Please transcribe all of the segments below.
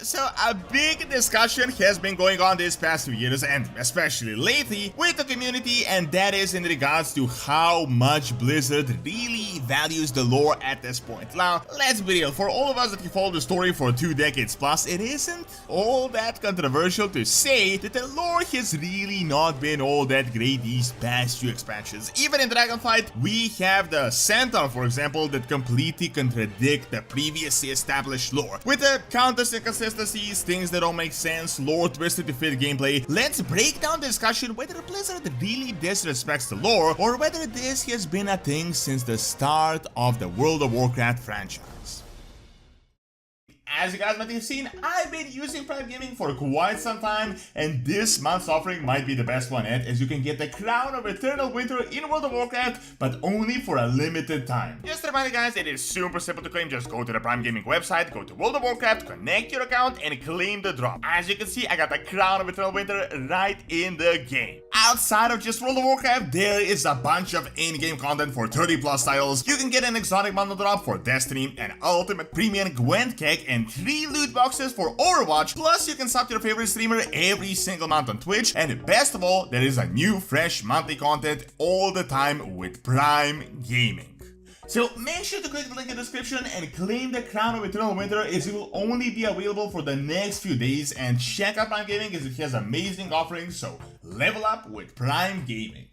So a big discussion has been going on these past few years, and especially lately, with the community, and that is in regards to how much Blizzard really values the lore at this point. Now, let's be real, for all of us that have followed the story for 2 decades plus, it isn't all that controversial to say that the lore has really not been all that great these past few expansions. Even in Dragonflight, we have the Centaur, for example, that completely contradict the previously established lore. With the countless inconsistencies, things that don't make sense, lore twisted to fit gameplay, let's break down the discussion whether Blizzard really disrespects the lore or whether this has been a thing since the start of the World of Warcraft franchise. As you guys might have seen, I've been using Prime Gaming for quite some time, and this month's offering might be the best one yet, as you can get the Crown of Eternal Winter in World of Warcraft, but only for a limited time. Just a reminder guys, it is super simple to claim. Just go to the Prime Gaming website, go to World of Warcraft, connect your account, and claim the drop. As you can see, I got the Crown of Eternal Winter right in the game. Outside of just World of Warcraft, there is a bunch of in-game content for 30 plus titles. You can get an exotic bundle drop for Destiny, an ultimate premium Gwent cake, and 3 loot boxes for Overwatch, plus you can sub to your favorite streamer every single month on Twitch, and best of all, there is a new fresh monthly content all the time with Prime Gaming. So make sure to click the link in the description and claim the Crown of Eternal Winter, as it will only be available for the next few days, and check out Prime Gaming as it has amazing offerings, so level up with Prime Gaming.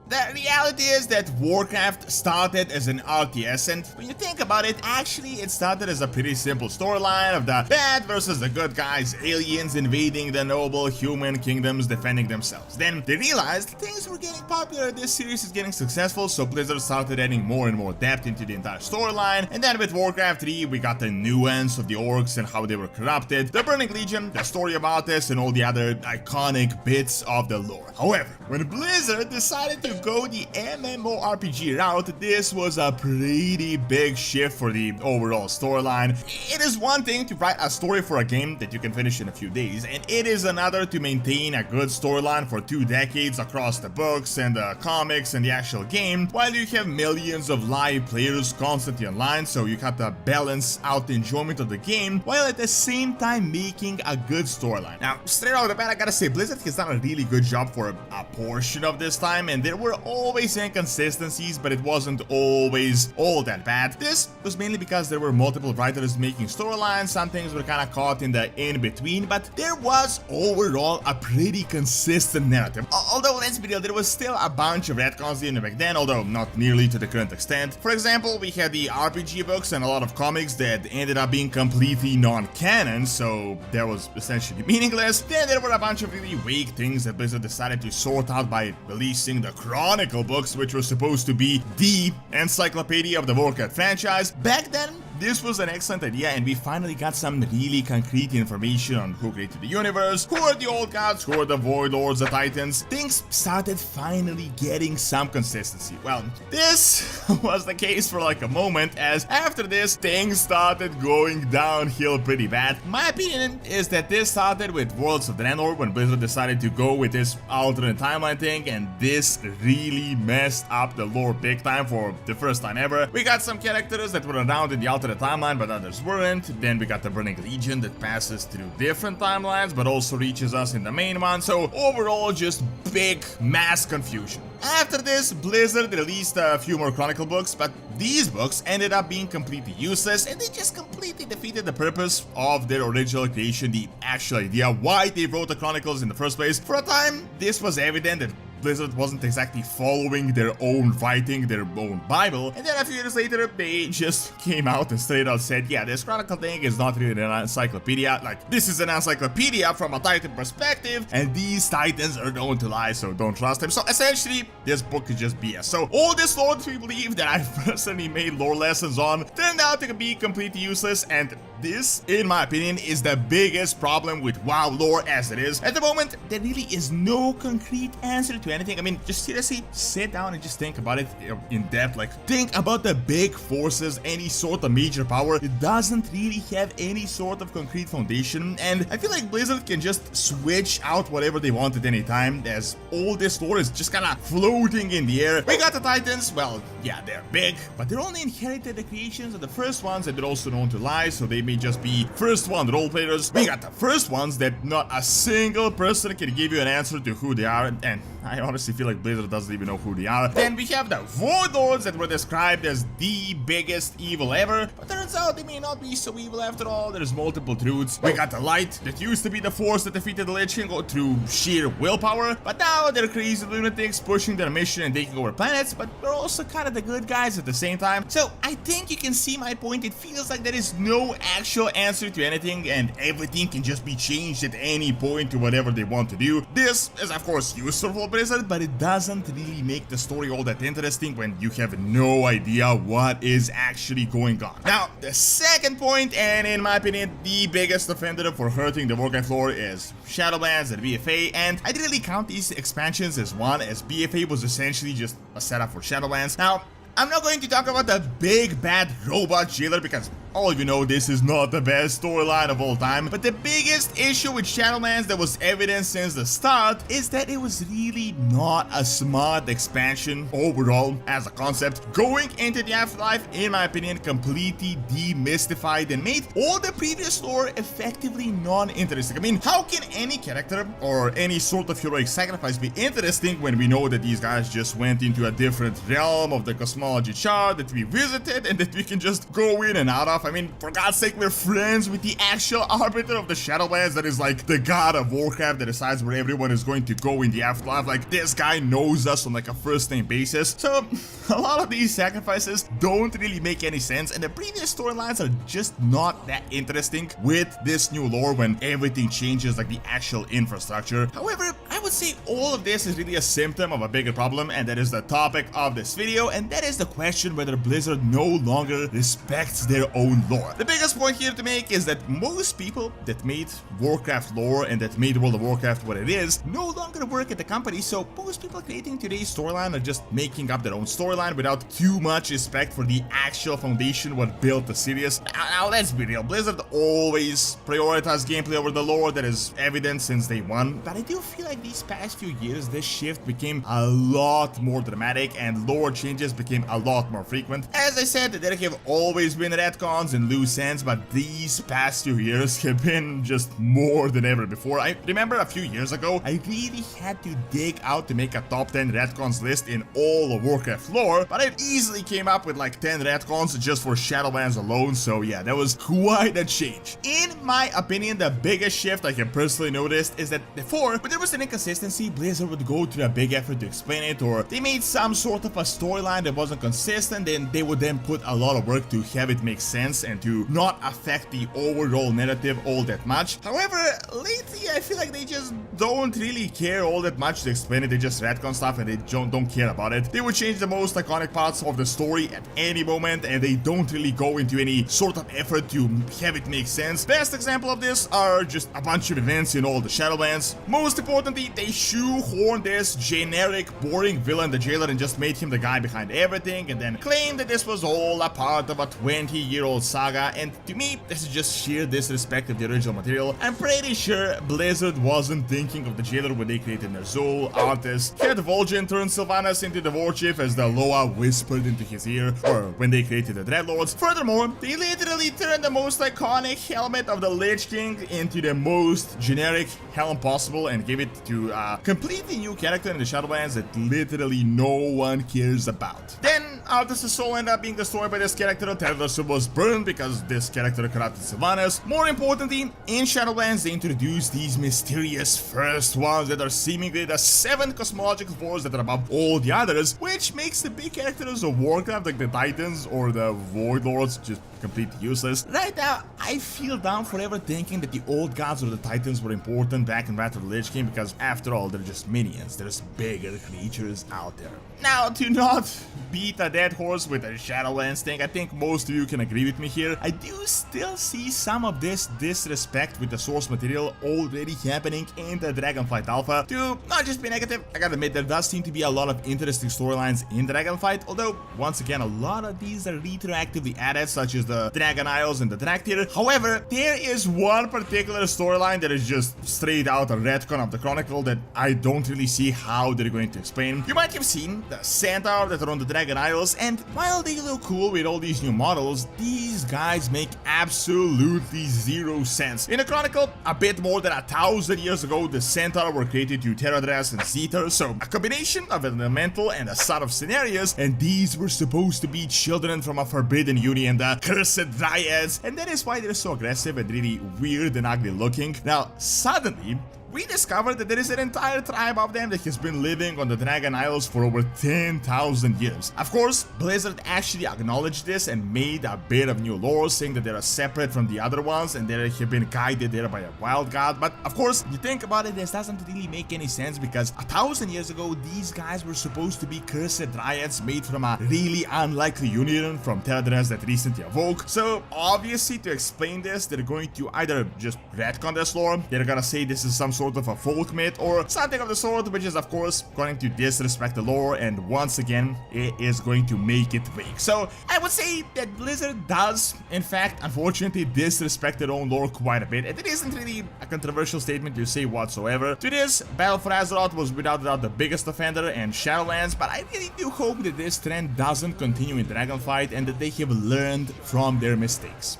The reality is that Warcraft started as an RTS, and when you think about it, actually it started as a pretty simple storyline of the bad versus the good guys, aliens invading the noble human kingdoms defending themselves. Then they realized things were getting popular, this series is getting successful, so Blizzard started adding more and more depth into the entire storyline, and then with Warcraft 3 we got the nuance of the orcs and how they were corrupted, the Burning Legion, the story about this, and all the other iconic bits of the lore. However, when Blizzard decided to go the mmorpg route, this was a pretty big shift for the overall storyline. It is one thing to write a story for a game that you can finish in a few days, and it is another to maintain a good storyline for 2 decades across the books and the comics and the actual game, while you have millions of live players constantly online, so you have to balance out the enjoyment of the game while at the same time making a good storyline. Now, straight out of the bat, I gotta say, Blizzard has done a really good job for a portion of this time, and there were always inconsistencies, but it wasn't always all that bad. This was mainly because there were multiple writers making storylines, some things were kind of caught in the in-between, but there was overall a pretty consistent narrative. Although, let's be real, there was still a bunch of retcons even back then, although not nearly to the current extent. For example, we had the RPG books and a lot of comics that ended up being completely non-canon, so that was essentially meaningless. Then there were a bunch of really vague things that Blizzard decided to sort out by releasing the Chronicle books, which were supposed to be the encyclopedia of the Warcraft franchise. Back then, this was an excellent idea, and we finally got some really concrete information on who created the universe, who are the old gods, who are the void lords, the titans. Things started finally getting some consistency. Well, this was the case for like a moment, as after this, things started going downhill pretty bad. My opinion is that this started with Worlds of Draenor, when Blizzard decided to go with this alternate timeline thing, and this really messed up the lore big time for the first time ever. We got some characters that were around in the alternate timeline, but others weren't. Then we got the Burning Legion that passes through different timelines, but also reaches us in the main one. So overall, just big mass confusion. After this, Blizzard released a few more Chronicle books, but these books ended up being completely useless, and they just completely defeated the purpose of their original creation, the actual idea why they wrote the Chronicles in the first place. For a time, this was evident that Blizzard wasn't exactly following their own writing, their own Bible, and then a few years later, they just came out and straight out said, yeah, this Chronicle thing is not really an encyclopedia, like, this is an encyclopedia from a Titan perspective, and these Titans are known to lie, so don't trust them. So essentially, this book is just BS. So all this lore that we believe that I personally made lore lessons on turned out to be completely useless, and this, in my opinion, is the biggest problem with WoW lore as it is. At the moment, there really is no concrete answer to to anything. I mean, just seriously sit down and just think about it in depth. Like, think about the big forces, any sort of major power. It doesn't really have any sort of concrete foundation, and I feel like Blizzard can just switch out whatever they want at any time, as all this lore is just kinda floating in the air. We got the Titans. Well, yeah, they're big, but they're only inherited the creations of the first ones, and they're also known to lie, so they may just be first one role players. We got the first ones that not a single person can give you an answer to who they are, and I honestly feel like Blizzard doesn't even know who they are. Then we have the Void Lords that were described as the biggest evil ever, but turns out they may not be so evil after all. There's multiple truths. We got the Light that used to be the force that defeated the Lich King through sheer willpower, but now they're crazy lunatics pushing their mission and taking over planets, but they're also kind of the good guys at the same time. So I think you can see my point. It feels like there is no actual answer to anything, and everything can just be changed at any point to whatever they want to do. This is of course useful for Blizzard, but it doesn't really make the story all that interesting when you have no idea what is actually going on. Now, the second point, and in my opinion the biggest offender for hurting the Warcraft lore, is Shadowlands and BFA, and I didn't really count these expansions as one, as BFA was essentially just a setup for Shadowlands. Now, I'm not going to talk about the big bad robot jailer because all of you know this is not the best storyline of all time, but the biggest issue with Shadowlands that was evident since the start is that it was really not a smart expansion overall as a concept. Going into the Afterlife, in my opinion, completely demystified and made all the previous lore effectively non-interesting. I mean, how can any character or any sort of heroic sacrifice be interesting when we know that these guys just went into a different realm of the cosmology chart that we visited and that we can just go in and out of? I mean, for God's sake, we're friends with the actual arbiter of the Shadowlands that is like the god of Warcraft that decides where everyone is going to go in the Afterlife. Like, this guy knows us on like a first name basis. So a lot of these sacrifices don't really make any sense, and the previous storylines are just not that interesting with this new lore when everything changes, like the actual infrastructure. However, I would say all of this is really a symptom of a bigger problem, and that is the topic of this video, and that is the question whether Blizzard no longer respects their own lore. The biggest point here to make is that most people that made Warcraft lore and that made World of Warcraft what it is no longer work at the company, so most people creating today's storyline are just making up their own storyline without too much respect for the actual foundation what built the series. Now let's be real, Blizzard always prioritized gameplay over the lore, that is evident since day one, but I do feel like these past few years this shift became a lot more dramatic and lore changes became a lot more frequent. As I said, there have always been retcons and loose ends, but these past few years have been just more than ever before. I remember a few years ago, I really had to dig out to make a top 10 retcons list in all of Warcraft lore, but I easily came up with like 10 retcons just for Shadowlands alone, so yeah, that was quite a change. In my opinion, the biggest shift I have personally noticed is that before, when there was an inconsistency, Blizzard would go to a big effort to explain it, or they made some sort of a storyline that wasn't consistent, and they would then put a lot of work to have it make sense and to not affect the overall narrative all that much. However, lately I feel like they just don't really care all that much to explain it. They just retcon stuff and they don't care about it. They would change the most iconic parts of the story at any moment, and they don't really go into any sort of effort to have it make sense. Best example of this are just a bunch of events in all the Shadowlands. Most importantly, they shoehorned this generic, boring villain, the Jailer, and just made him the guy behind everything, and then claimed that this was all a part of a 20-year-old saga, and to me, this is just sheer disrespect of the original material. I'm pretty sure Blizzard wasn't thinking of the Jailer when they created Ner'zhul, Arthas, had Vol'jin turn Sylvanas into the War Chief as the Loa whispered into his ear, or when they created the Dreadlords. Furthermore, they literally turned the most iconic helmet of the Lich King into the most generic helm possible and gave it to a completely new character in the Shadowlands that literally no one cares about. Then Arthas' soul ended up being destroyed by this character. Terrorship was burned because this character corrupted Sylvanas. More importantly, in Shadowlands they introduced these mysterious first ones that are seemingly the 7 cosmological forces that are above all the others, which makes the big characters of Warcraft like the Titans or the Void Lords just completely useless. Right now, I feel down forever thinking that the old gods or the Titans were important back in Wrath of the Lich King, because After all, they're just minions. There's bigger creatures out there. Now, to not beat a dead horse with a Shadowlands thing, I think most of you can agree with me here. I do still see some of this disrespect with the source material already happening in the Dragonflight Alpha. To not just be negative, I gotta admit there does seem to be a lot of interesting storylines in Dragonflight, although once again a lot of these are retroactively added, such as the Dragon Isles and the Drag Tier. However, there is one particular storyline that is just straight out a retcon of the Chronicle that I don't really see how they're going to explain. You might have seen the Centaur that are on the Dragon Isles, and while they look cool with all these new models, these guys make absolutely zero sense. In the Chronicle, a bit more than 1,000 years ago, the Centaur were created to Terradress and Zeta, so a combination of an elemental and a son of Cenarius, and these were supposed to be children from a forbidden union, the Cursed Dryads, and that is why they're so aggressive and really weird and ugly looking. Now, suddenly, we discovered that there is an entire tribe of them that has been living on the Dragon Isles for over 10,000 years. Of course, Blizzard actually acknowledged this and made a bit of new lore, saying that they are separate from the other ones and they have been guided there by a wild god. But of course, you think about it, this doesn't really make any sense because 1,000 years ago, these guys were supposed to be Cursed Dryads made from a really unlikely union from Terradress that recently awoke. So obviously, to explain this, they're going to either just retcon this lore, they're gonna say this is some sort of a folk myth or something of the sort, which is of course going to disrespect the lore, and once again it is going to make it weak. So I would say that Blizzard does in fact unfortunately disrespect their own lore quite a bit, and it isn't really a controversial statement to say whatsoever. To this, Battle for Azeroth was without doubt the biggest offender and Shadowlands, but I really do hope that this trend doesn't continue in Dragonflight and that they have learned from their mistakes.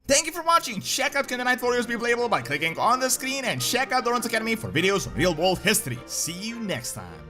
Thank you for watching. Check out Can the Night Warriors be playable by clicking on the screen, and check out Doran's Academy for videos on real-world history. See you next time.